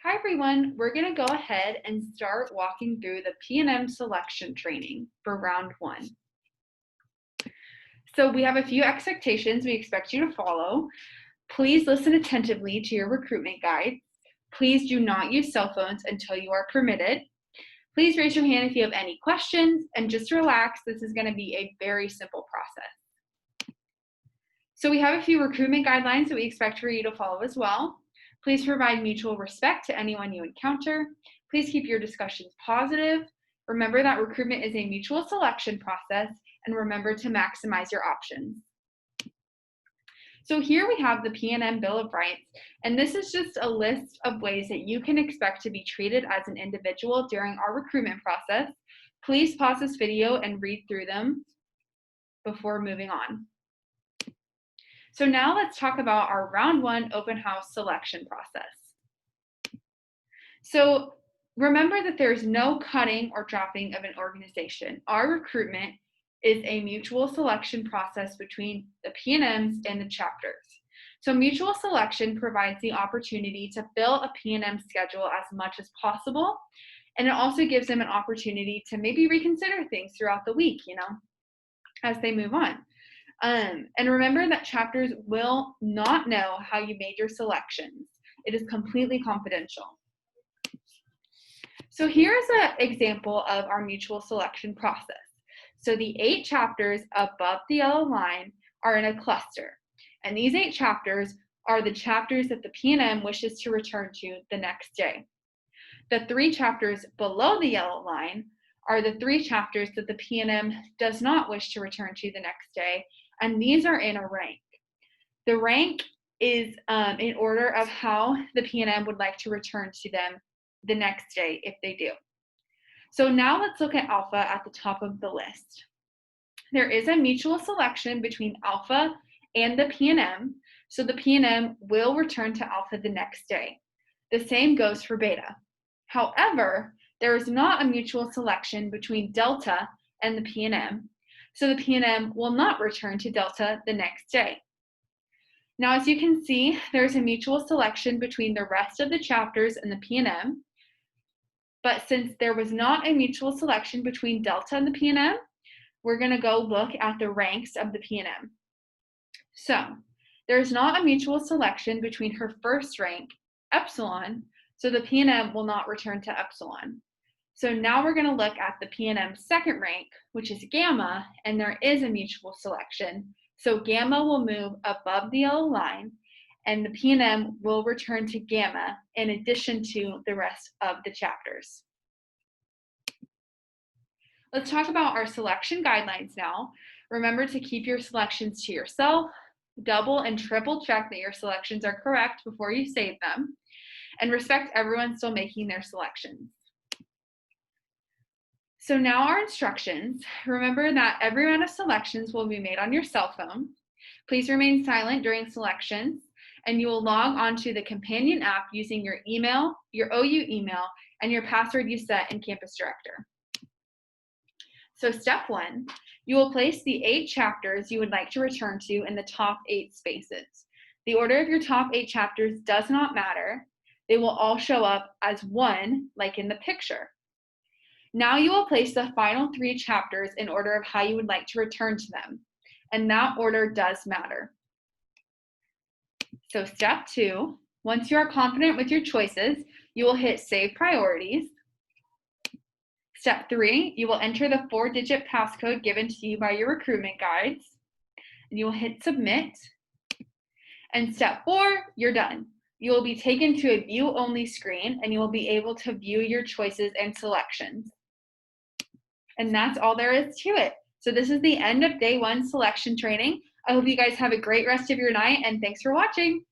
Hi everyone, we're going to go ahead and start walking through the P&M selection training for round one. So we have a few expectations we expect you to follow. Please listen attentively to your recruitment guides. Please do not use cell phones until you are permitted. Please raise your hand if you have any questions, and just relax. This is going to be a very simple process. So we have a few recruitment guidelines that we expect for you to follow as well. Please provide mutual respect to anyone you encounter. Please keep your discussions positive. Remember that recruitment is a mutual selection process, and remember to maximize your options. So here we have the P&M Bill of Rights, and this is just a list of ways that you can expect to be treated as an individual during our recruitment process. Please pause this video and read through them before moving on. So now let's talk about our round one open house selection process. So remember that there's no cutting or dropping of an organization. Our recruitment is a mutual selection process between the P&Ms and the chapters. So mutual selection provides the opportunity to fill a P&M schedule as much as possible, and it also gives them an opportunity to maybe reconsider things throughout the week, as they move on. And remember that chapters will not know how you made your selections. It is completely confidential. So here's an example of our mutual selection process. So the 8 chapters above the yellow line are in a cluster. And these 8 chapters are the chapters that the P&M wishes to return to the next day. The 3 chapters below the yellow line are the 3 chapters that the P&M does not wish to return to the next day, and these are in a rank. The rank is in order of how the P&M would like to return to them the next day if they do. So now let's look at alpha at the top of the list. There is a mutual selection between alpha and the P&M, so the P&M will return to alpha the next day. The same goes for beta. However, there is not a mutual selection between delta and the P&M, so the P&M will not return to delta the next day. Now, as you can see, there's a mutual selection between the rest of the chapters and the P&M, but since there was not a mutual selection between delta and the P&M, we're going to go look at the ranks of the P&M. So there's not a mutual selection between her first rank, epsilon, so the P&M will not return to epsilon. So now we're going to look at the P&M second rank, which is gamma, and there is a mutual selection. So gamma will move above the yellow line, and the P&M will return to gamma in addition to the rest of the chapters. Let's talk about our selection guidelines now. Remember to keep your selections to yourself, double and triple check that your selections are correct before you save them, and respect everyone still making their selections. So now our instructions. Remember that every round of selections will be made on your cell phone. Please remain silent during selections, and you will log onto the companion app using your email, your OU email, and your password you set in Campus Director. So step 1, you will place the 8 chapters you would like to return to in the top 8 spaces. The order of your top 8 chapters does not matter. They will all show up as one, like in the picture. Now you will place the final 3 chapters in order of how you would like to return to them, and that order does matter. So step 2, once you are confident with your choices, you will hit Save Priorities. Step 3, you will enter the 4-digit passcode given to you by your recruitment guides, and you will hit Submit. And step 4, you're done. You will be taken to a view-only screen, and you will be able to view your choices and selections. And that's all there is to it. So this is the end of day 1 selection training. I hope you guys have a great rest of your night, and thanks for watching.